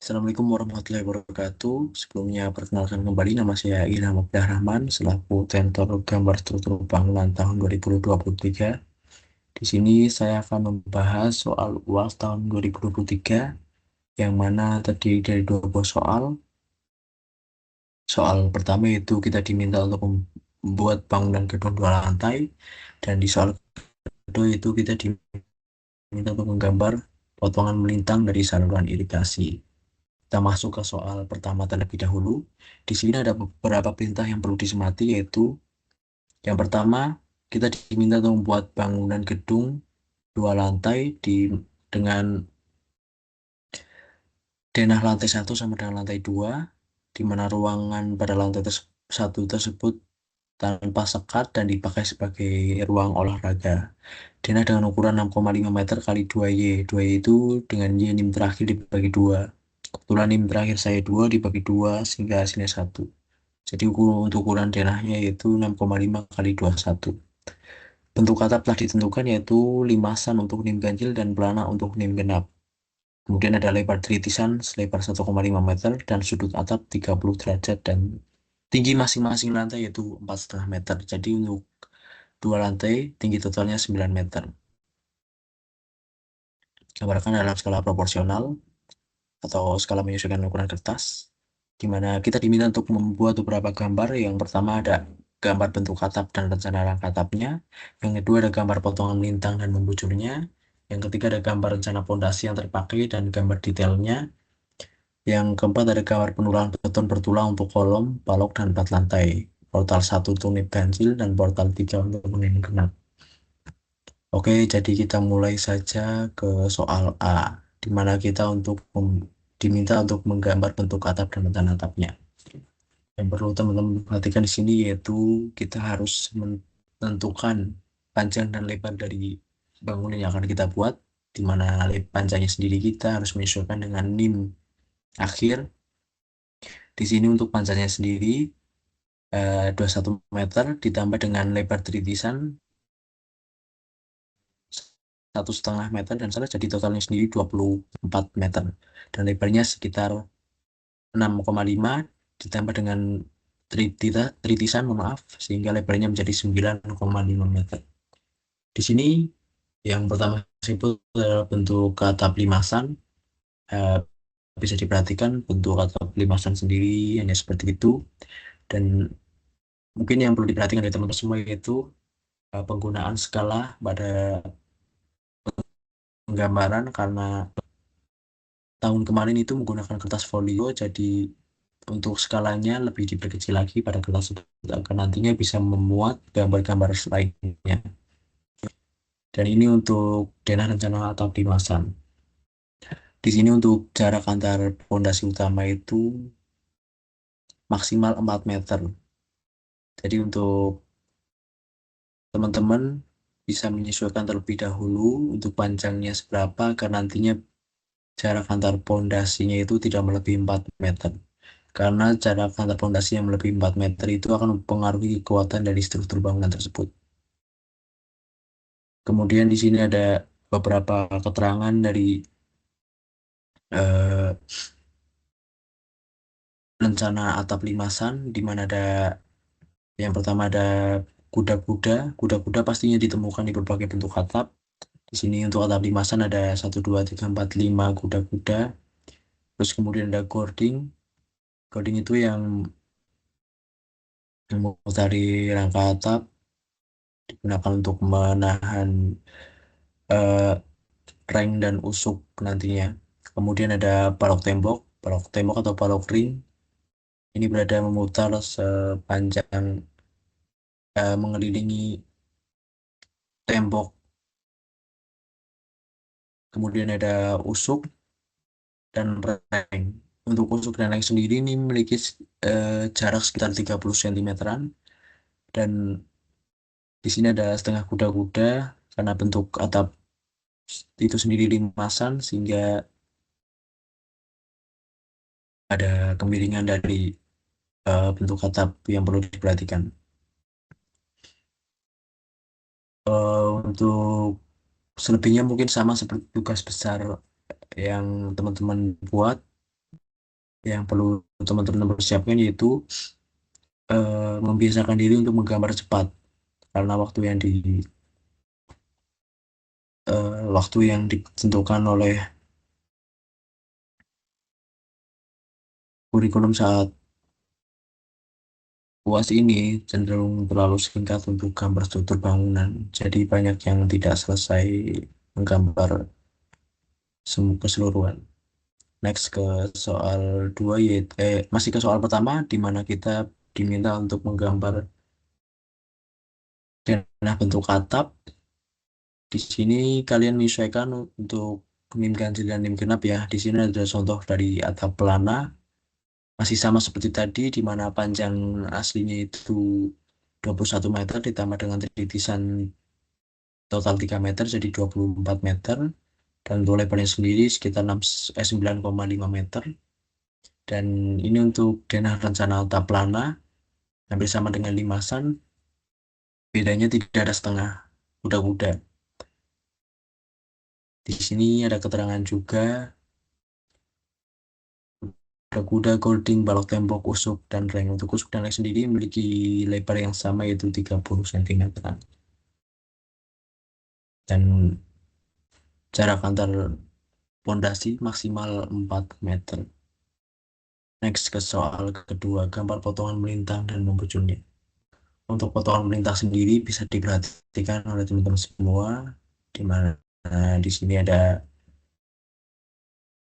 Assalamualaikum warahmatullahi wabarakatuh. Sebelumnya perkenalkan kembali nama saya Ilham Abdah Rahman selaku tentor gambar struktur bangunan tahun 2023. Di sini saya akan membahas soal UAS tahun 2023 yang mana terdiri dari dua buah soal. Soal pertama itu kita diminta untuk membuat bangunan gedung dua lantai, dan di soal kedua itu kita diminta untuk menggambar potongan melintang dari saluran irigasi. Kita masuk ke soal pertama terlebih dahulu. Di sini ada beberapa perintah yang perlu disemati, yaitu yang pertama, kita diminta untuk membuat bangunan gedung dua lantai dengan denah lantai satu sama dengan lantai dua, di mana ruangan pada lantai satu tersebut tanpa sekat dan dipakai sebagai ruang olahraga. Denah dengan ukuran 6,5 meter kali 2Y. 2Y itu dengan Y nim terakhir dibagi dua. Kebetulan nim terakhir saya 2 dibagi 2 sehingga hasilnya 1. Jadi untuk ukuran denahnya yaitu 6,5 kali 21. Bentuk atap telah ditentukan yaitu limasan untuk nim ganjil dan pelana untuk nim genap. Kemudian ada lebar tritisan selebar 1,5 meter dan sudut atap 30 derajat dan tinggi masing-masing lantai yaitu 4,5 meter. Jadi untuk dua lantai tinggi totalnya 9 meter. Gambarkan dalam skala proporsional atau skala menyesuaikan ukuran kertas, di mana kita diminta untuk membuat beberapa gambar. Yang pertama ada gambar bentuk atap dan rencana rangka atapnya. Yang kedua ada gambar potongan lintang dan membujurnya. Yang ketiga ada gambar rencana pondasi yang terpakai dan gambar detailnya. Yang keempat ada gambar penularan beton bertulang untuk kolom, balok, dan empat lantai. Portal 1 untuk nip ganjil dan portal 3 untuk nip genap. Oke, jadi kita mulai saja ke soal A, di mana kita diminta untuk menggambar bentuk atap dan rencana atapnya. Yang perlu teman-teman perhatikan di sini yaitu kita harus menentukan panjang dan lebar dari bangunan yang akan kita buat, di mana panjangnya sendiri kita harus menyesuaikan dengan nim akhir. Di sini untuk panjangnya sendiri 21 meter ditambah dengan lebar tritisan 1,5 meter dan salah, jadi totalnya sendiri 24 meter, dan lebarnya sekitar 6,5 ditambah dengan tritisan, mohon maaf, sehingga lebarnya menjadi 9,5 meter. Di sini yang pertama disebut adalah bentuk atap limasan. Eh, Bisa diperhatikan bentuk atap limasan sendiri hanya seperti itu, dan mungkin yang perlu diperhatikan dari teman-teman semua yaitu penggunaan skala pada penggambaran, karena tahun kemarin itu menggunakan kertas folio, jadi untuk skalanya lebih diperkecil lagi pada kertas tersebut agar nantinya bisa memuat gambar-gambar lainnya. Dan ini untuk denah rencana atap limasan. Di sini untuk jarak antar pondasi utama itu maksimal 4 meter. Jadi untuk teman-teman bisa menyesuaikan terlebih dahulu untuk panjangnya seberapa, agar nantinya jarak antar pondasinya itu tidak melebihi 4 meter. Karena jarak antar pondasi yang melebihi 4 meter itu akan mempengaruhi kekuatan dari struktur bangunan tersebut. Kemudian di sini ada beberapa keterangan dari eh, rencana atap limasan, di mana ada yang pertama ada kuda-kuda. Kuda-kuda pastinya ditemukan di berbagai bentuk atap. Di sini untuk atap limasan ada 1, 2, 3, 4, 5 kuda-kuda. Terus kemudian ada cording. Cording itu yang memutari rangka atap, digunakan untuk menahan eh, rank dan usuk nantinya. Kemudian ada balok tembok atau balok ring. Ini berada memutar sepanjang mengelilingi tembok. Kemudian ada usuk dan rank. Untuk usuk dan rank sendiri ini memiliki jarak sekitar 30 cm, dan di sini ada setengah kuda-kuda karena bentuk atap itu sendiri limasan, sehingga ada kemiringan dari bentuk atap yang perlu diperhatikan. Untuk selebihnya mungkin sama seperti tugas besar yang teman-teman buat. yang perlu teman-teman persiapkan yaitu membiasakan diri untuk menggambar cepat karena waktu yang ditentukan oleh kurikulum saat UAS ini cenderung terlalu singkat untuk gambar struktur bangunan. Jadi banyak yang tidak selesai menggambar semua keseluruhan. Next ke soal dua yaitu masih ke soal pertama di mana kita diminta untuk menggambar denah bentuk atap. Di sini kalian menyesuaikan untuk NIM ganjil dan NIM genap ya. Di sini ada contoh dari atap pelana masih sama seperti tadi di mana panjang aslinya itu 21 meter ditambah dengan titisan total 3 meter jadi 24 meter dan untuk lebarnya sendiri sekitar 9,5 meter. Dan ini untuk denah rencana atap pelana hampir sama dengan limasan, bedanya tidak ada setengah kuda-kuda. Di sini ada keterangan juga kuda, golding, balok tembok, usuk, dan reng. Untuk usuk dan reng sendiri memiliki lebar yang sama yaitu 30 cm. Dan jarak antar pondasi maksimal 4 meter. Next ke soal kedua, gambar potongan melintang dan membujurnya. Untuk potongan melintang sendiri bisa diperhatikan oleh teman-teman semua, di mana di sini ada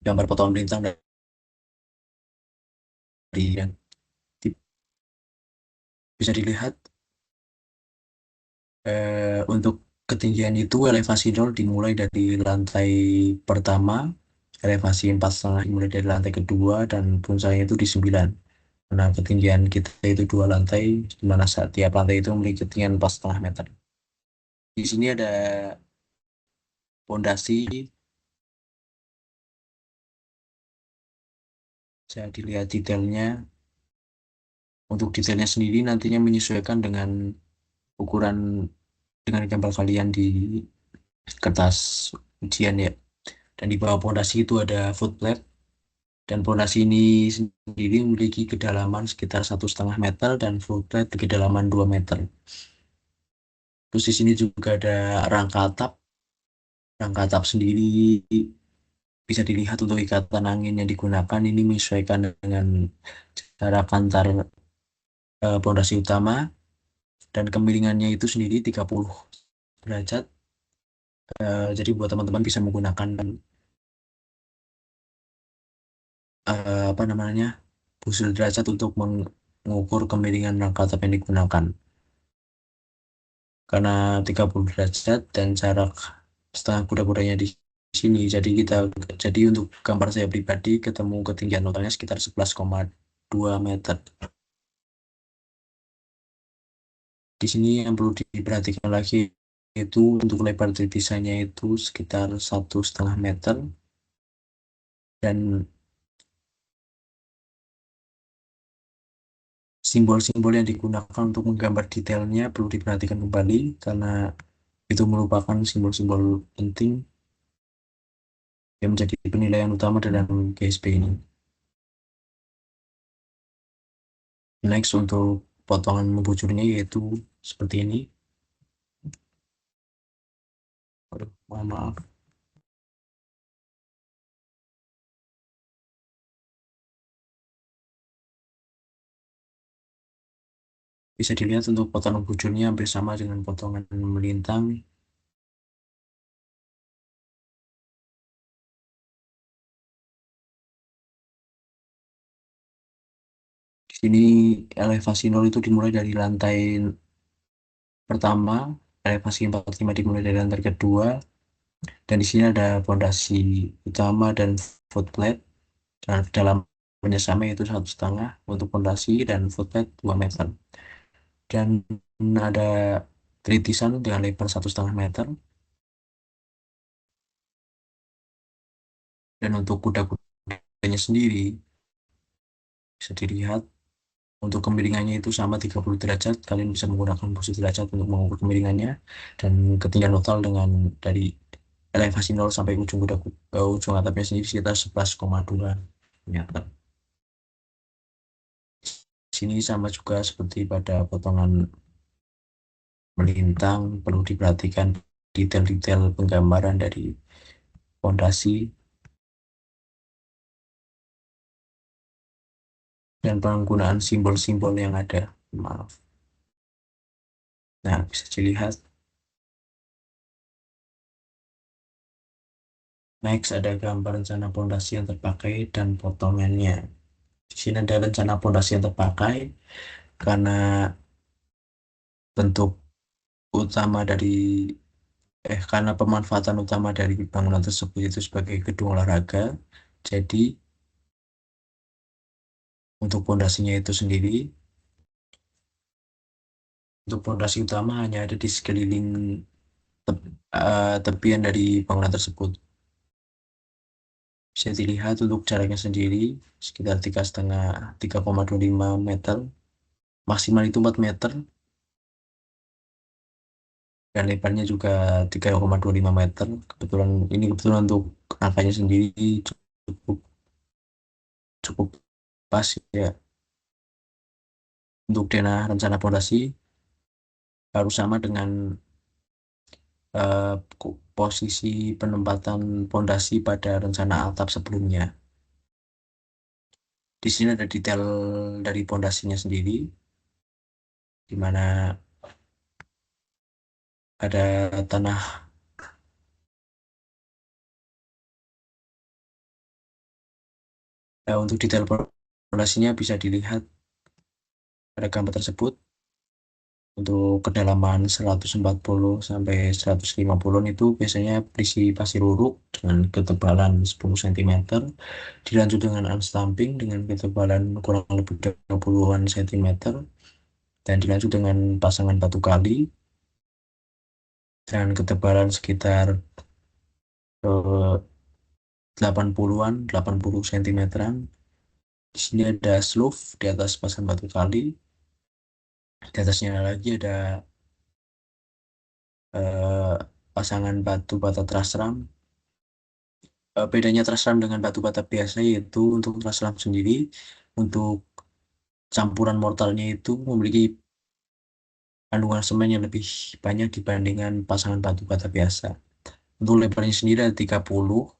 gambar potongan melintang dari yang bisa dilihat untuk ketinggian itu elevasi 0 dimulai dari lantai pertama, elevasi 4,5 dimulai dari lantai kedua, dan puncaknya itu di 9. Nah, ketinggian kita itu 2 lantai, di mana tiap lantai itu memiliki ketinggian 4,5 meter. Di sini ada pondasi, bisa dilihat detailnya. Untuk detailnya sendiri nantinya menyesuaikan dengan ukuran dengan gambar kalian di kertas ujian ya. Dan di bawah pondasi itu ada footplate. Dan pondasi ini sendiri memiliki kedalaman sekitar 1,5 meter dan footplate di kedalaman 2 meter. Terus di sini juga ada rangka atap. Rangka atap sendiri bisa dilihat untuk ikatan angin yang digunakan ini menyesuaikan dengan jarak antar pondasi utama dan kemiringannya itu sendiri 30 derajat. Jadi buat teman-teman bisa menggunakan apa namanya busil derajat untuk mengukur kemiringan rangka atap yang digunakan. Karena 30 derajat dan jarak setengah kuda-kudanya di sini. Jadi untuk gambar saya pribadi ketemu ketinggian totalnya sekitar 11,2 meter. Di sini yang perlu diperhatikan lagi itu untuk lebar titisnya itu sekitar 1,5 meter dan simbol-simbol yang digunakan untuk menggambar detailnya perlu diperhatikan kembali karena itu merupakan simbol-simbol penting yang menjadi penilaian utama dalam GSP ini. Next untuk potongan membujurnya yaitu seperti ini. Aduh, mohon maaf. Bisa dilihat untuk potongan membujurnya hampir sama dengan potongan melintang. Di sini elevasi 0 itu dimulai dari lantai pertama, elevasi 45 dimulai dari lantai kedua, dan di sini ada pondasi utama dan footplate. Dan kedalamannya sama yaitu 1,5 untuk pondasi dan footplate 2 meter. Dan ada tritisan dengan lebar 1,5 meter. Dan untuk kuda-kudanya sendiri bisa dilihat untuk kemiringannya itu sama 30 derajat. Kalian bisa menggunakan posisi derajat untuk mengukur kemiringannya dan ketinggian total dengan dari elevasi 0 sampai ujung ujung atapnya sendiri sekitar 11,2 meter. sini sama juga seperti pada potongan melintang, perlu diperhatikan detail-detail penggambaran dari fondasi dan penggunaan simbol-simbol yang ada. Maaf. Nah, bisa dilihat. Next, ada gambar rencana pondasi yang terpakai dan potongannya. Di sini ada rencana pondasi yang terpakai karena bentuk utama dari karena pemanfaatan utama dari bangunan tersebut itu sebagai gedung olahraga. Jadi, untuk pondasinya itu sendiri, untuk pondasi utama hanya ada di sekeliling tepian dari bangunan tersebut. Bisa dilihat untuk jaraknya sendiri sekitar 3,25 meter, maksimal itu 4 meter, dan lebarnya juga 3,25 meter. Kebetulan untuk angkanya sendiri cukup cukup pas ya. Untuk denah rencana pondasi harus sama dengan posisi penempatan pondasi pada rencana atap sebelumnya. Di sini ada detail dari pondasinya sendiri, di mana ada tanah. Untuk detail pondasinya bisa dilihat pada gambar tersebut. Untuk kedalaman 140 sampai 150 itu biasanya berisi pasir luruk dengan ketebalan 10 cm, dilanjut dengan unstamping dengan ketebalan kurang lebih 20-an cm, dan dilanjut dengan pasangan batu kali dan ketebalan sekitar 80-an, 80 cm-an. Di sini ada slope di atas pasangan batu kali. Di atasnya lagi ada eh, pasangan batu bata trasram. Bedanya trasram dengan batu bata biasa yaitu untuk trasram sendiri, untuk campuran mortalnya itu memiliki kandungan semen yang lebih banyak dibandingkan pasangan batu bata biasa. Untuk lebarnya sendiri ada 30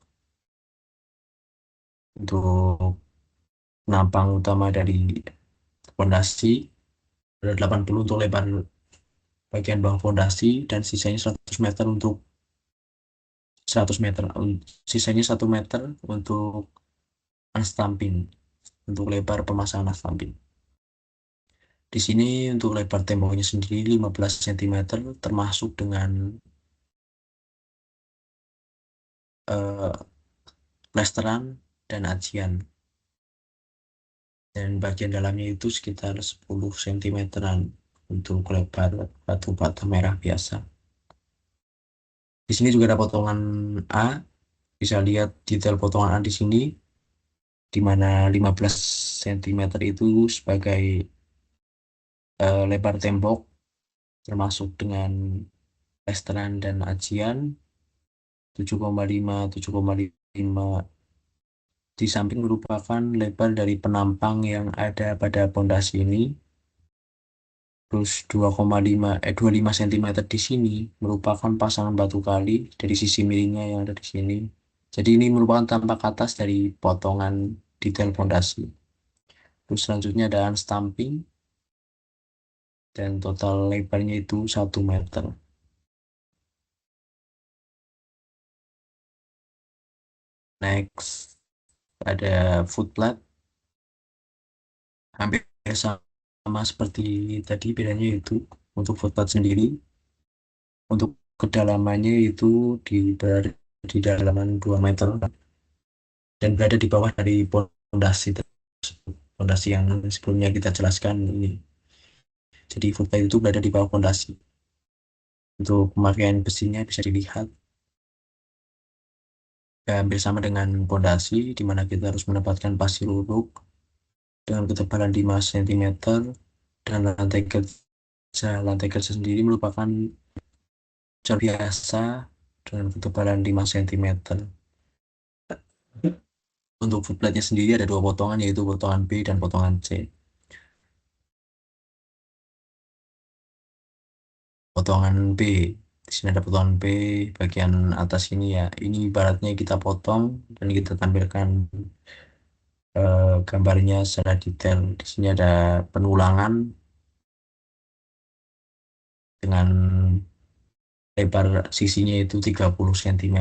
untuk penampang utama dari fondasi, ada 80 untuk lebar bagian bawah fondasi, dan sisanya 100 meter untuk 100 meter, sisanya 1 meter untuk unstamping, untuk lebar pemasangan unstamping. Di sini untuk lebar temboknya sendiri 15 cm, termasuk dengan eh, plesteran dan ajian. Dan bagian dalamnya itu sekitar 10 cm-an untuk lebar batu bata merah biasa. Di sini juga ada potongan A. Bisa lihat detail potongan A di sini, di mana 15 cm itu sebagai lebar tembok, termasuk dengan plesteran dan ajian. 7,5 7,5 di samping merupakan lebar dari penampang yang ada pada pondasi ini. Terus 25 cm di sini merupakan pasangan batu kali dari sisi miringnya yang ada di sini. Jadi ini merupakan tampak atas dari potongan detail pondasi. Terus selanjutnya ada unstamping, dan total lebarnya itu 1 meter. Next, ada footplat. Hampir sama seperti tadi, bedanya itu untuk footplat sendiri, untuk kedalamannya itu berada di dalaman 2 meter dan berada di bawah dari pondasi tersebut. Pondasi yang sebelumnya kita jelaskan ini. Jadi footplat itu berada di bawah pondasi. Untuk pemakaian besinya bisa dilihat hampir sama dengan pondasi, di mana kita harus menempatkan pasir luruk dengan ketebalan 5 cm, dan lantai kerja sendiri merupakan cat biasa dengan ketebalan 5 cm. Untuk footplate-nya sendiri ada dua potongan, yaitu potongan B dan potongan C. potongan B. Di sini ada potongan B bagian atas ini ya. Ini ibaratnya kita potong dan kita tampilkan gambarnya secara detail. Di sini ada penulangan dengan lebar sisinya itu 30 cm,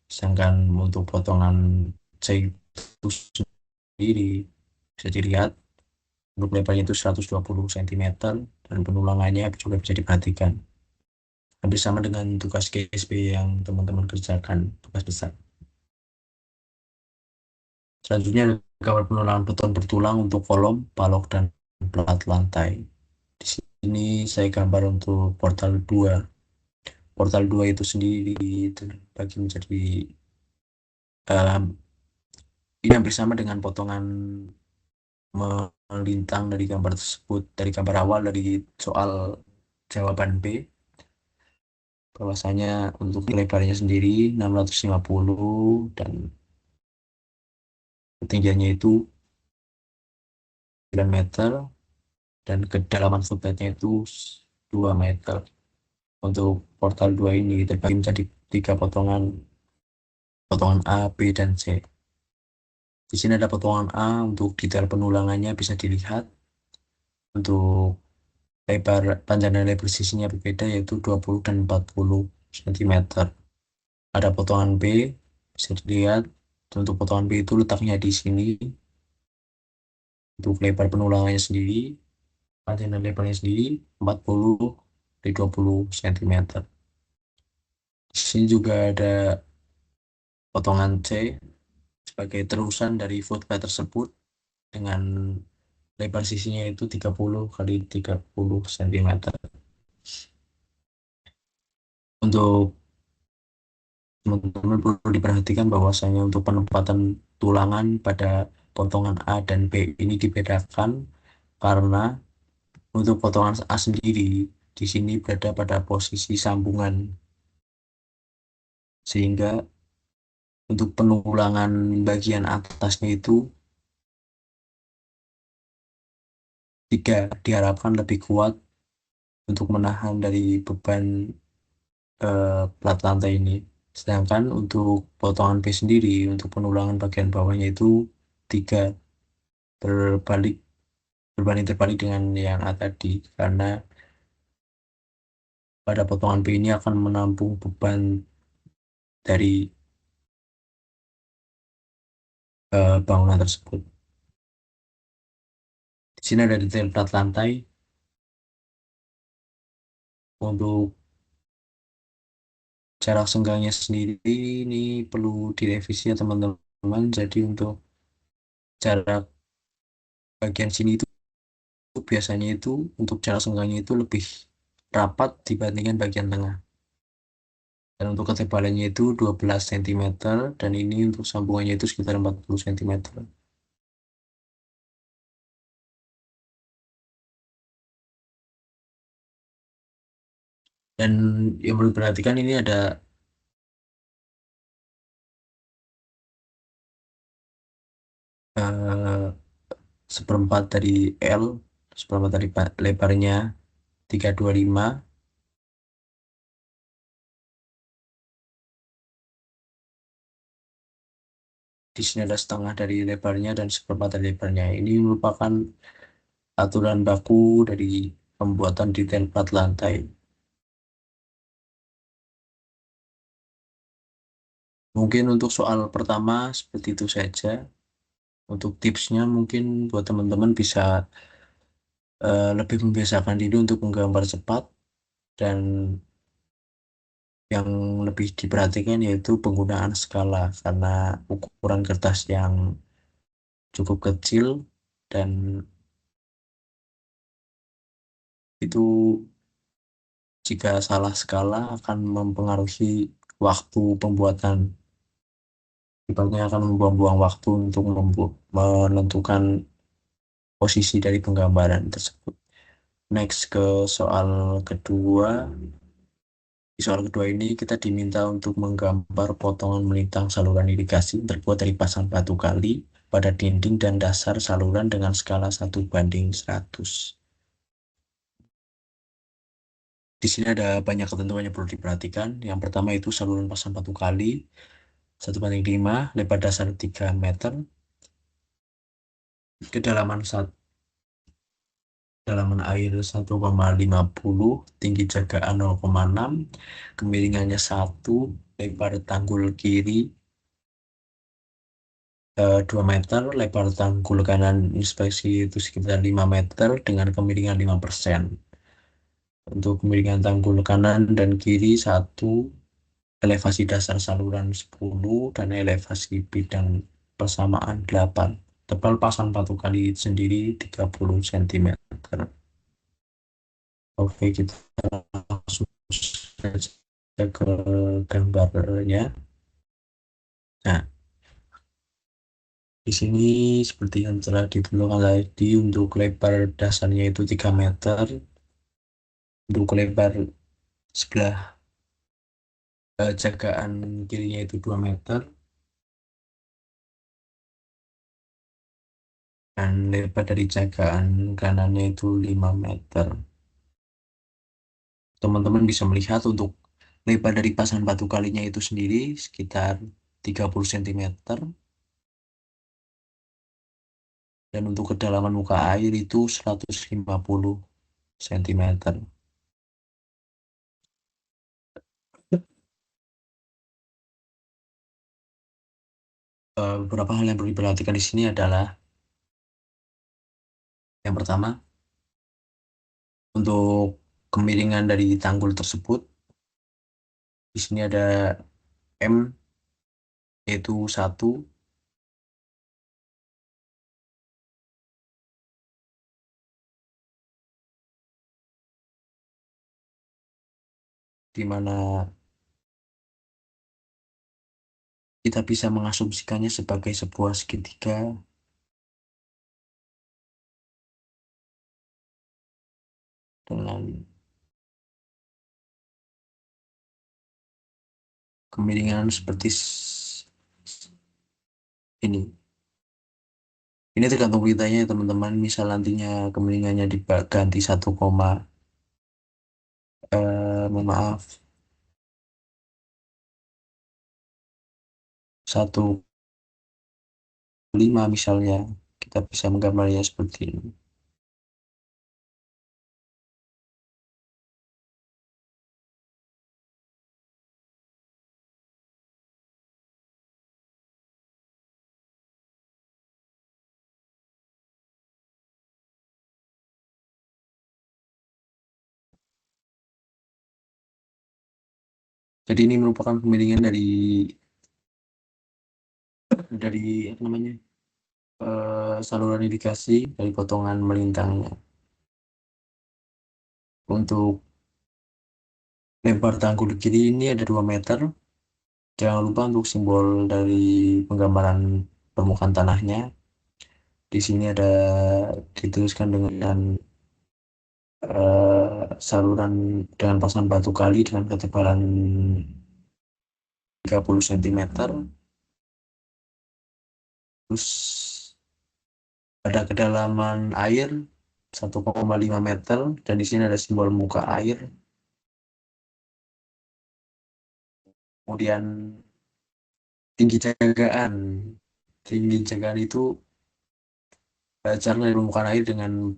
sedangkan untuk potongan C itu sendiri bisa dilihat untuk lebarnya itu 120 cm dan penulangannya juga bisa diperhatikan. Hampir sama dengan tugas KSP yang teman-teman kerjakan, tugas besar. Selanjutnya ada gambar penulangan beton bertulang untuk kolom, balok, dan plat lantai. Di sini saya gambar untuk portal 2. Portal 2 itu sendiri terbagi menjadi eh, ini hampir sama dengan potongan melintang dari gambar tersebut, dari gambar awal dari soal jawaban B. Bahwasanya untuk lebarnya sendiri 650 dan ketinggiannya itu 9 meter dan kedalaman footbednya itu 2 meter. Untuk portal 2 ini terbagi menjadi 3 potongan, potongan A, B, dan C. Di sini ada potongan A untuk detail penulangannya bisa dilihat. Untuk lebar panjang dan lebar sisinya berbeda yaitu 20 dan 40 cm. Ada potongan B bisa dilihat. Untuk potongan B itu letaknya di sini. Untuk lebar penulangannya sendiri, panjang dan lebarnya sendiri 40 dari 20 cm. Di sini juga ada potongan C sebagai terusan dari footpad tersebut dengan lebar sisinya itu 30 kali 30 cm. Untuk teman-teman perlu diperhatikan bahwasanya untuk penempatan tulangan pada potongan A dan B ini dibedakan karena untuk potongan A sendiri di sini berada pada posisi sambungan, sehingga untuk penulangan bagian atasnya itu diharapkan lebih kuat untuk menahan dari beban plat lantai ini. Sedangkan untuk potongan B sendiri untuk penulangan bagian bawahnya itu 3 berbalik berbanding terbalik dengan yang A tadi, karena pada potongan B ini akan menampung beban dari bangunan tersebut. Di sini ada detail plat lantai. Untuk jarak senggangnya sendiri ini perlu direvisi ya teman-teman. Jadi untuk jarak bagian sini itu biasanya itu untuk jarak senggangnya itu lebih rapat dibandingkan bagian tengah. Dan untuk ketebalannya itu 12 cm dan ini untuk sambungannya itu sekitar 40 cm. Dan yang perlu diperhatikan ini ada eh, seperempat dari L, seperempat dari lebarnya 325. Di sini ada setengah dari lebarnya dan seperempat dari lebarnya. Ini merupakan aturan baku dari pembuatan detail plat lantai. Mungkin untuk soal pertama seperti itu saja. Untuk tipsnya mungkin buat teman-teman bisa lebih membiasakan diri untuk menggambar cepat, dan yang lebih diperhatikan yaitu penggunaan skala karena ukuran kertas yang cukup kecil dan itu jika salah skala akan mempengaruhi waktu pembuatan. Ibaratnya akan membuang-buang waktu untuk menentukan posisi dari penggambaran tersebut. Next ke soal kedua. Di soal kedua ini kita diminta untuk menggambar potongan melintang saluran irigasi terbuat dari pasang batu kali pada dinding dan dasar saluran dengan skala 1:100. Di sini ada banyak ketentuan yang perlu diperhatikan. Yang pertama itu saluran pasang batu kali 1/5, lebar dasar 3 meter, kedalaman kedalaman air 1,50, tinggi jagaan 0,6, kemiringannya 1, lebar tanggul kiri 2 meter, lebar tanggul kanan inspeksi itu sekitar 5 meter dengan kemiringan 5%. Untuk kemiringan tanggul kanan dan kiri 1, elevasi dasar saluran 10, dan elevasi bidang persamaan 8. Tebal pasang batu kali sendiri 30 cm. Oke, kita langsung saja ke gambarnya. Nah, di sini seperti yang telah ditentukan tadi, untuk lebar dasarnya itu 3 meter, untuk lebar sebelah jagaan kirinya itu 2 meter, dan lebar dari jagaan kanannya itu 5 meter. Teman-teman bisa melihat untuk lebar dari pasang batu kalinya itu sendiri sekitar 30 cm, dan untuk kedalaman muka air itu 150 cm. Beberapa hal yang perlu diperhatikan di sini adalah yang pertama, untuk kemiringan dari tanggul tersebut, di sini ada M, yaitu 1, di mana kita bisa mengasumsikannya sebagai sebuah segitiga dengan kemiringan seperti ini. Ini tergantung beritanya ya teman-teman. Misal nantinya kemiringannya diganti 1, mohon maaf, 1,5 misalnya, kita bisa menggambarnya seperti ini. Jadi ini merupakan kemiringan dari apa namanya, saluran irigasi dari potongan melintangnya. Untuk lebar tanggul kiri ini ada 2 meter. Jangan lupa untuk simbol dari penggambaran permukaan tanahnya. Di sini ada dituliskan dengan saluran dengan pasang batu kali dengan ketebalan 30 cm. Terus ada kedalaman air 1,5 meter, dan di sini ada simbol muka air. Kemudian tinggi jagaan. Tinggi jagaan itu jarak dari permukaan air dengan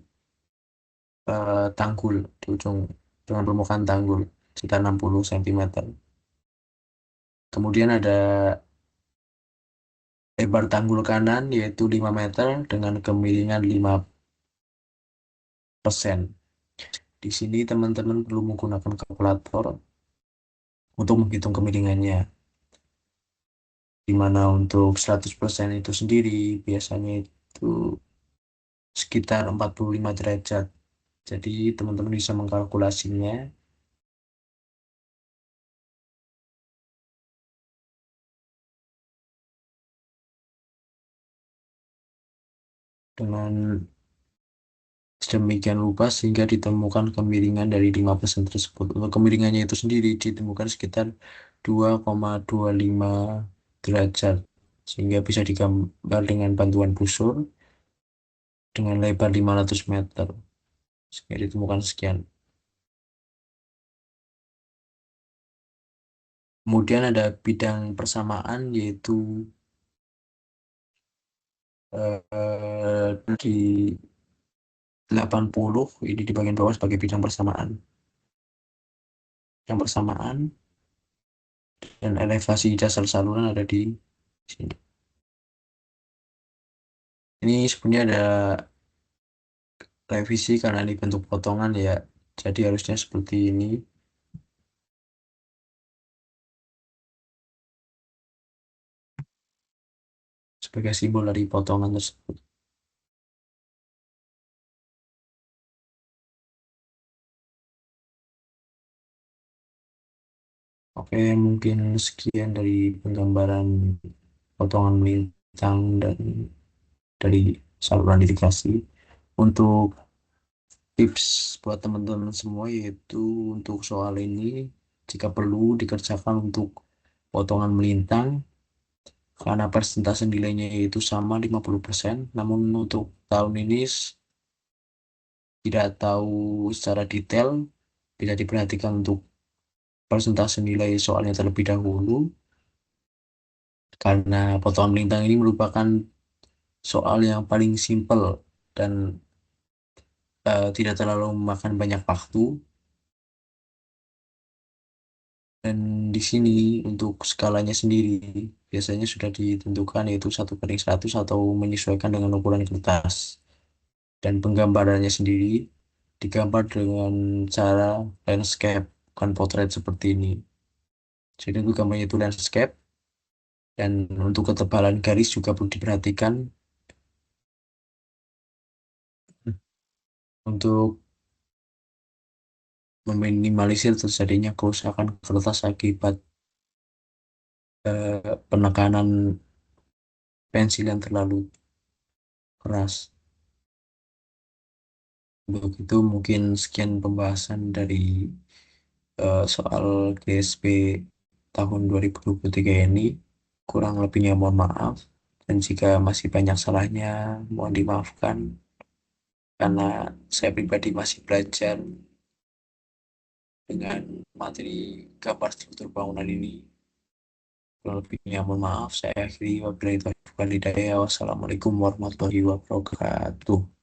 tanggul di ujung, dengan permukaan tanggul sekitar 60 cm. Kemudian ada lebar tanggul kanan yaitu 5 meter dengan kemiringan 5%. Di sini teman-teman perlu menggunakan kalkulator untuk menghitung kemiringannya, di mana untuk 100% itu sendiri biasanya itu sekitar 45 derajat. Jadi teman-teman bisa mengkalkulasinya dengan sedemikian rupa sehingga ditemukan kemiringan dari 5% tersebut. Untuk kemiringannya itu sendiri ditemukan sekitar 2,25 derajat, sehingga bisa digambar dengan bantuan busur dengan lebar 500 meter, sehingga ditemukan sekian. Kemudian ada bidang persamaan yaitu di 80 ini di bagian bawah sebagai bidang persamaan. Yang persamaan dan elevasi dasar saluran ada di sini. Ini sebenarnya ada revisi karena ini bentuk potongan ya. Jadi harusnya seperti ini sebagai simbol dari potongan tersebut. Oke, mungkin sekian dari penggambaran potongan melintang dan dari saluran irigasi. Untuk tips buat teman-teman semua yaitu untuk soal ini jika perlu dikerjakan untuk potongan melintang karena persentase nilainya itu sama 50%, namun untuk tahun ini tidak tahu secara detail, bisa diperhatikan untuk persentase nilai soalnya terlebih dahulu karena potongan melintang ini merupakan soal yang paling simpel dan tidak terlalu memakan banyak waktu. Dan di sini untuk skalanya sendiri biasanya sudah ditentukan yaitu 1/100 atau menyesuaikan dengan ukuran kertas. Dan penggambarannya sendiri digambar dengan cara landscape, bukan potret seperti ini. Jadi untuk gambarnya itu landscape dan untuk ketebalan garis juga perlu diperhatikan untuk meminimalisir terjadinya kerusakan kertas akibat penekanan pensil yang terlalu keras. Untuk itu mungkin sekian pembahasan dari soal GSP tahun 2023 ini. Kurang lebihnya mohon maaf. Dan jika masih banyak salahnya, mohon dimaafkan. Karena saya pribadi masih belajar dengan materi gambar struktur bangunan ini. Kurang lebihnya mohon maaf. Saya akhiri wabillahi taufiq wal hidayah. Wassalamualaikum warahmatullahi wabarakatuh.